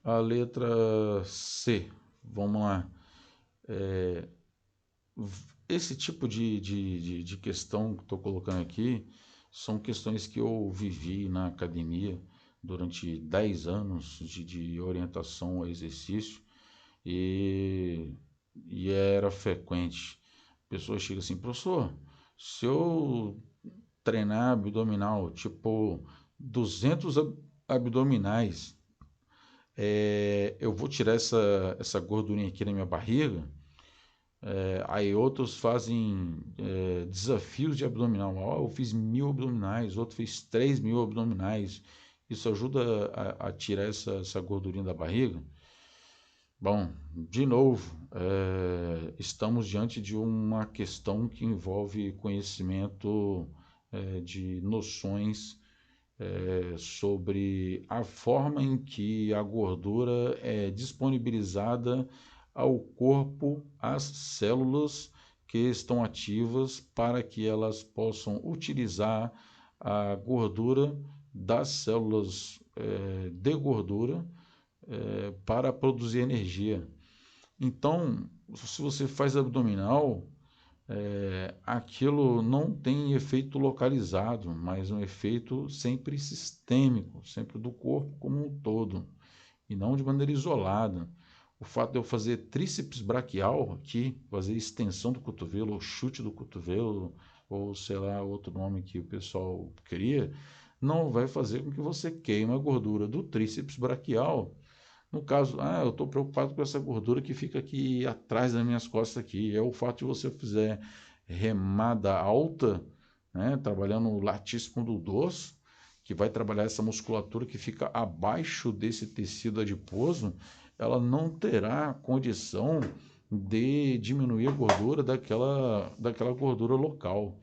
A letra C, vamos lá. É, esse tipo de questão que estou colocando aqui são questões que eu vivi na academia durante 10 anos de orientação ao exercício e, e era frequente. Pessoas chegam assim, professor, se eu treinar abdominal, tipo 200 abdominais, eu vou tirar essa gordurinha aqui na minha barriga. Aí outros fazem desafios de abdominal. Eu fiz 1.000 abdominais, outro fez 3.000 abdominais. Isso ajuda a tirar essa gordurinha da barriga? Bom, de novo, estamos diante de uma questão que envolve conhecimento de noções sobre a forma em que a gordura é disponibilizada ao corpo, às células que estão ativas para que elas possam utilizar a gordura das células de gordura para produzir energia. Então, se você faz abdominal, aquilo não tem efeito localizado, mas um efeito sempre sistêmico, sempre do corpo como um todo, e não de maneira isolada. O fato de eu fazer tríceps braquial aqui, fazer extensão do cotovelo, ou chute do cotovelo, ou sei lá, outro nome que o pessoal queria, não vai fazer com que você queime a gordura do tríceps braquial. No caso, eu estou preocupado com essa gordura que fica aqui atrás das minhas costas aqui. É o fato de você fizer remada alta, né, trabalhando o latíssimo do dorso, que vai trabalhar essa musculatura que fica abaixo desse tecido adiposo, ela não terá condição de diminuir a gordura daquela gordura local.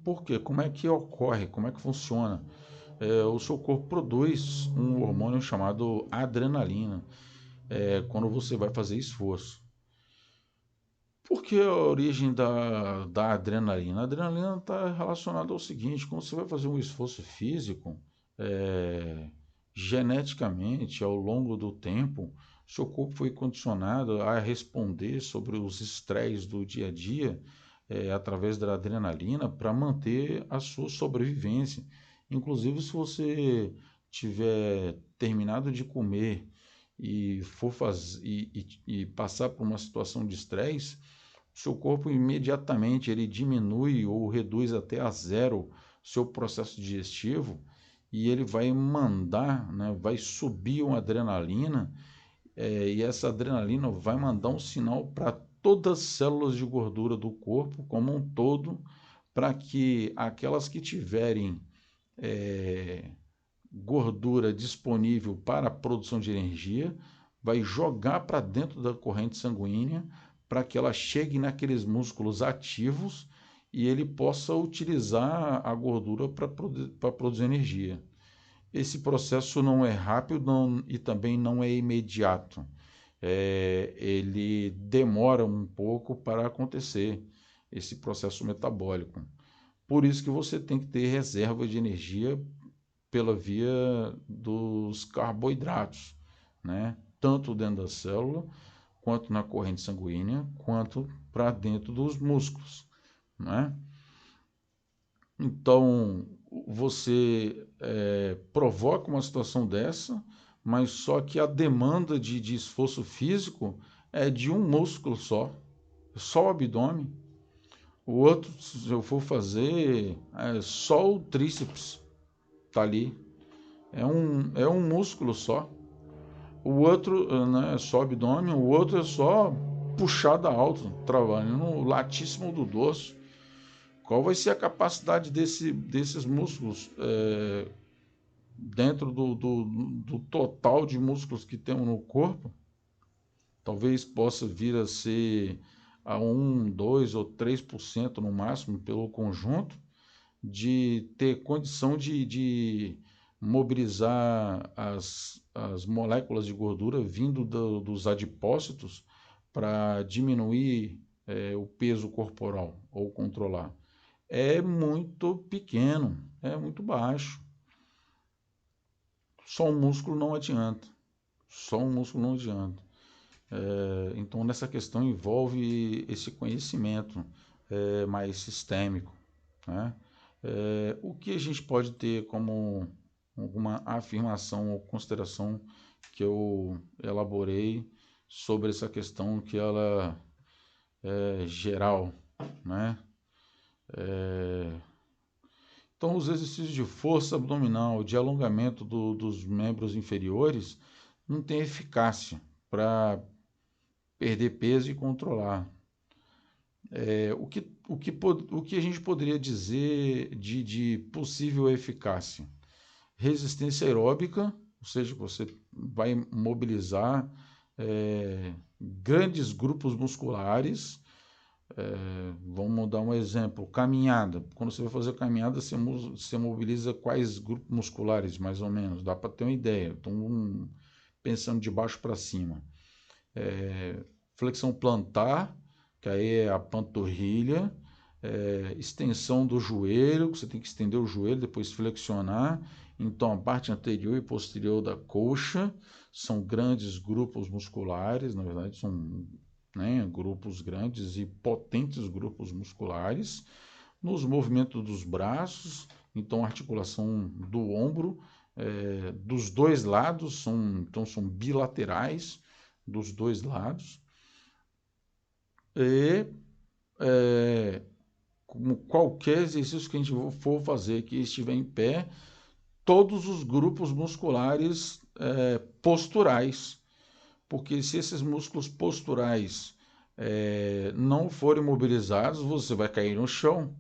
Por quê? Como é que ocorre? Como é que funciona? O seu corpo produz um hormônio chamado adrenalina quando você vai fazer esforço. Por que a origem da adrenalina? A adrenalina está relacionada ao seguinte: quando você vai fazer um esforço físico, é, geneticamente, ao longo do tempo, seu corpo foi condicionado a responder sobre os estresses do dia a dia através da adrenalina para manter a sua sobrevivência. Inclusive, se você tiver terminado de comer e for e passar por uma situação de estresse, seu corpo imediatamente ele diminui ou reduz até a zero seu processo digestivo e ele vai mandar, né, vai subir uma adrenalina e essa adrenalina vai mandar um sinal para todas as células de gordura do corpo como um todo, para que aquelas que tiverem gordura disponível para a produção de energia, vai jogar para dentro da corrente sanguínea para que ela chegue naqueles músculos ativos e ele possa utilizar a gordura para produzir energia. Esse processo não é rápido e também não é imediato. Ele demora um pouco para acontecer, esse processo metabólico. Por isso que você tem que ter reserva de energia pela via dos carboidratos, né? Tanto dentro da célula, quanto na corrente sanguínea, quanto para dentro dos músculos, né? Então, você provoca uma situação dessa, mas só que a demanda de esforço físico é de um músculo só o abdômen. O outro, se eu for fazer, é só o tríceps, tá ali. É um músculo só. O outro, né, é só abdômen, o outro é só puxada alta, trabalhando no latíssimo do dorso. Qual vai ser a capacidade desses músculos dentro do total de músculos que temos no corpo? Talvez possa vir a ser a 1, 2 ou 3% no máximo pelo conjunto, de ter condição de mobilizar as moléculas de gordura vindo dos adipócitos para diminuir o peso corporal ou controlar. É muito pequeno, é muito baixo. Só um músculo não adianta. Só um músculo não adianta. Então, nessa questão envolve esse conhecimento mais sistêmico, né? O que a gente pode ter como alguma afirmação ou consideração que eu elaborei sobre essa questão que ela é geral, né? Então, os exercícios de força abdominal, de alongamento dos membros inferiores, não tem eficácia para perder peso e controlar. O que a gente poderia dizer de possível eficácia? Resistência aeróbica, ou seja, você vai mobilizar grandes grupos musculares. Vamos dar um exemplo, caminhada. Quando você vai fazer caminhada, você mobiliza quais grupos musculares, mais ou menos? Dá para ter uma ideia. Então, pensando de baixo para cima. Flexão plantar, que aí é a panturrilha, extensão do joelho, que você tem que estender o joelho, depois flexionar. Então, a parte anterior e posterior da coxa são grandes grupos musculares, na verdade, são grupos grandes e potentes grupos musculares. Nos movimentos dos braços, então, a articulação do ombro, dos dois lados, então são bilaterais dos dois lados. E como qualquer exercício que a gente for fazer que estiver em pé, todos os grupos musculares posturais, porque se esses músculos posturais não forem mobilizados, você vai cair no chão.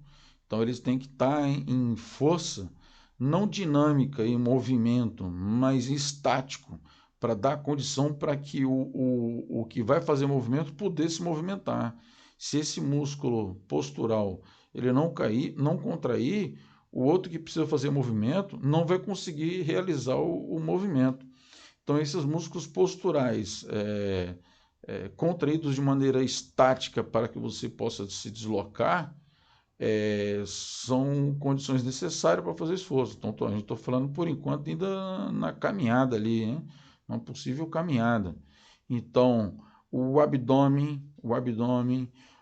Então eles têm que estar em força, não dinâmica, em movimento, mas estático, para dar condição para que o que vai fazer movimento pudesse se movimentar. Se esse músculo postural ele não cair, não contrair, o outro que precisa fazer movimento não vai conseguir realizar o movimento. Então, esses músculos posturais contraídos de maneira estática para que você possa se deslocar, são condições necessárias para fazer esforço. Então, a gente está falando, por enquanto, ainda na caminhada ali, hein? Uma possível caminhada. Então, o abdômen,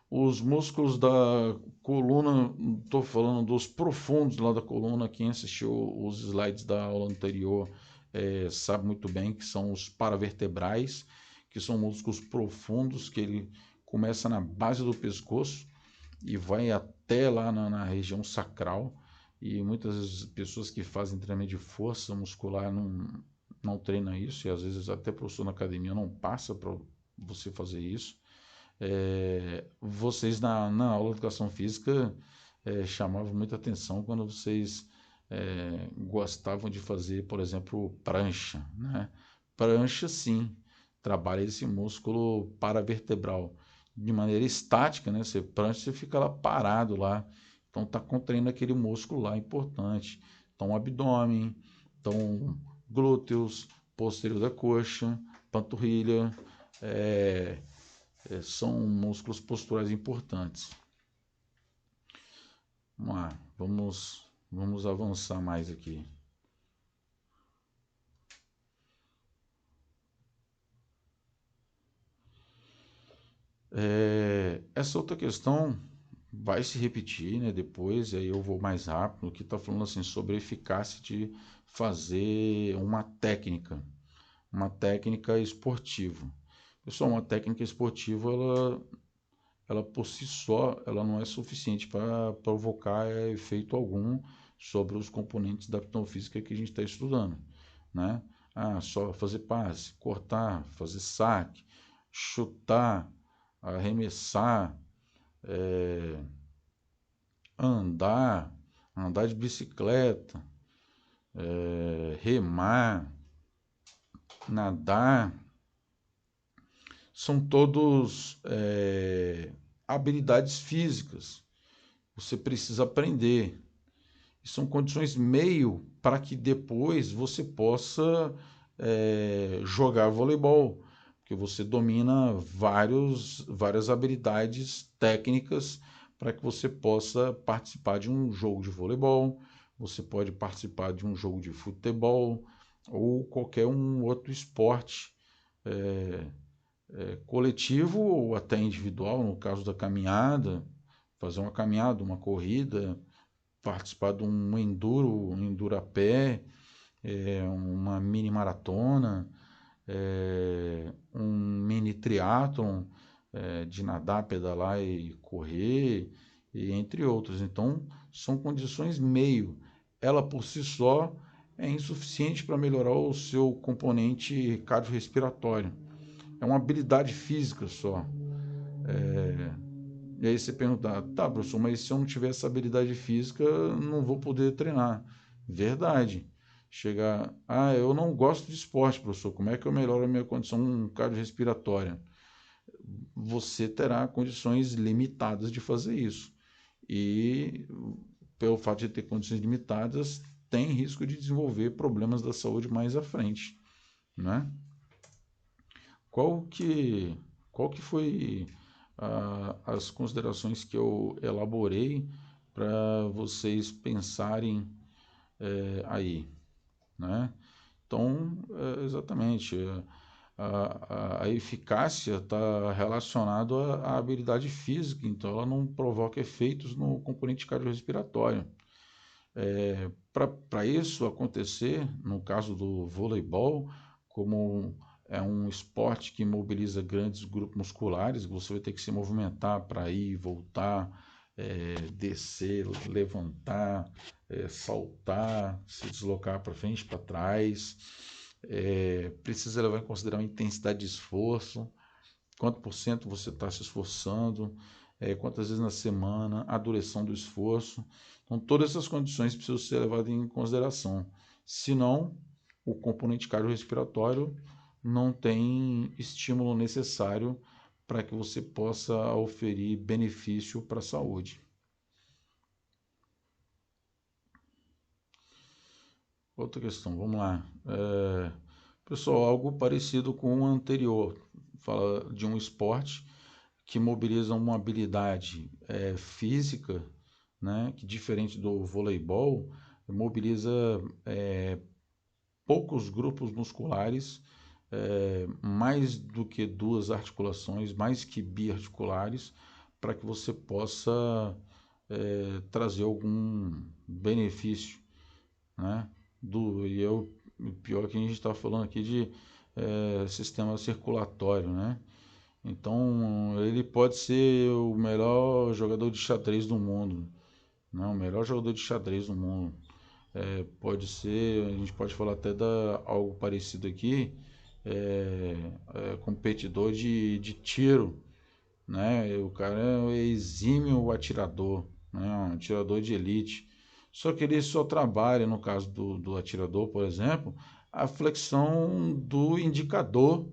os músculos da coluna, estou falando dos profundos lá da coluna, quem assistiu os slides da aula anterior sabe muito bem que são os paravertebrais, que são músculos profundos, que ele começa na base do pescoço e vai até lá na região sacral. E muitas pessoas que fazem treinamento de força muscular não treinam isso, e às vezes até professor na academia não passa para você fazer isso. Vocês na aula de educação física chamavam muita atenção quando vocês gostavam de fazer, por exemplo, prancha, né? Prancha, sim, trabalha esse músculo paravertebral de maneira estática, né? Você prancha, você fica lá parado lá, então está contraindo aquele músculo lá importante. Então, abdômen, então glúteos, posterior da coxa, panturrilha, são músculos posturais importantes. Vamos lá, vamos avançar mais aqui. Essa outra questão vai se repetir, né, depois, aí eu vou mais rápido, que está falando assim sobre a eficácia de fazer uma técnica esportiva. Pessoal, uma técnica esportiva, ela por si só, ela não é suficiente para provocar efeito algum sobre os componentes da aptidão física que a gente está estudando, né? Só fazer passe, cortar, fazer saque, chutar, arremessar, andar de bicicleta, remar, nadar, são todos habilidades físicas. Você precisa aprender. E são condições meio para que depois você possa jogar voleibol, porque você domina várias habilidades técnicas para que você possa participar de um jogo de voleibol, você pode participar de um jogo de futebol ou qualquer um outro esporte coletivo ou até individual, no caso da caminhada, fazer uma caminhada, uma corrida, participar de um enduro a pé, uma mini maratona, um mini triatlon, de nadar, pedalar e correr, e entre outros. Então, são condições meio. Ela por si só é insuficiente para melhorar o seu componente cardiorrespiratório. É uma habilidade física só. E aí você pergunta, tá, professor, mas se eu não tiver essa habilidade física, não vou poder treinar. Verdade. Chegar, eu não gosto de esporte, professor, como é que eu melhoro a minha condição cardiorrespiratória? Você terá condições limitadas de fazer isso. E pelo fato de ter condições limitadas, tem risco de desenvolver problemas da saúde mais à frente, né? Qual que, qual que foi as considerações que eu elaborei para vocês pensarem aí, né? Então, exatamente, a eficácia está relacionada à habilidade física, então ela não provoca efeitos no componente cardiorrespiratório. Para isso acontecer, no caso do voleibol, como é um esporte que mobiliza grandes grupos musculares, você vai ter que se movimentar para ir, voltar, descer, levantar, saltar, se deslocar para frente, para trás. Precisa levar em consideração a intensidade de esforço, quanto por cento você está se esforçando, quantas vezes na semana, a duração do esforço. Então, todas essas condições precisam ser levadas em consideração. Senão, o componente cardiorrespiratório não tem estímulo necessário para que você possa oferir benefício para a saúde. Outra questão, vamos lá. Pessoal, algo parecido com o anterior. Fala de um esporte que mobiliza uma habilidade física, né, que diferente do voleibol, mobiliza poucos grupos musculares, mais do que duas articulações, mais que biarticulares, para que você possa trazer algum benefício, né? O pior que a gente está falando aqui de sistema circulatório, né? Então, ele pode ser o melhor jogador de xadrez do mundo, né? O melhor jogador de xadrez do mundo. Pode ser, a gente pode falar até da algo parecido aqui, competidor de tiro, né? O cara é um exímio atirador, né? Um atirador de elite. Só que ele só trabalha, no caso do atirador, por exemplo, a flexão do indicador.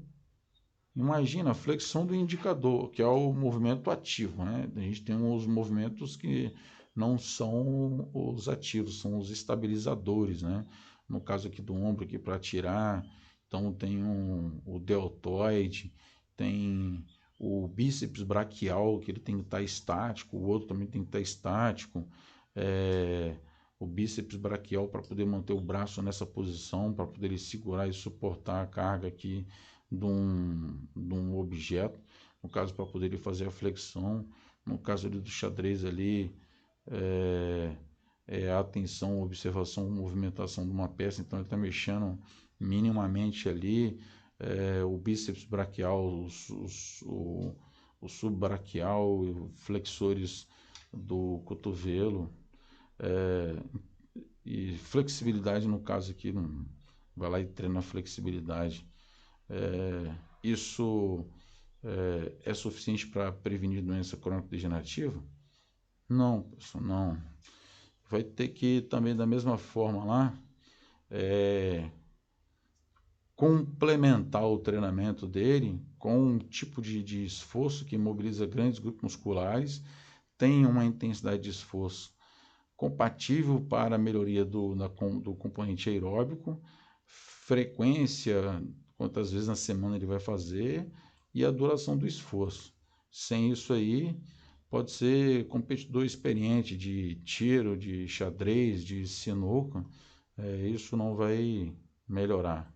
Imagina a flexão do indicador, que é o movimento ativo, né? A gente tem os movimentos que não são os ativos, são os estabilizadores, né? No caso aqui do ombro aqui para atirar, então tem o deltoide, tem o bíceps braquial, que ele tem que estar estático, o outro também tem que estar estático. O bíceps braquial para poder manter o braço nessa posição, para poder ele segurar e suportar a carga aqui de um objeto, no caso para poder ele fazer a flexão, no caso ali do xadrez ali, a atenção, observação, movimentação de uma peça, então ele está mexendo minimamente ali, o bíceps braquial, o subbraquial, flexores do cotovelo, e flexibilidade no caso aqui, vai lá e treina a flexibilidade. Isso é suficiente para prevenir doença crônico-degenerativa? Não, pessoal, não. Vai ter que também da mesma forma lá complementar o treinamento dele com um tipo de esforço que mobiliza grandes grupos musculares, tem uma intensidade de esforço compatível para a melhoria do componente aeróbico, frequência, quantas vezes na semana ele vai fazer e a duração do esforço. Sem isso aí, pode ser competidor experiente de tiro, de xadrez, de sinuca, isso não vai melhorar.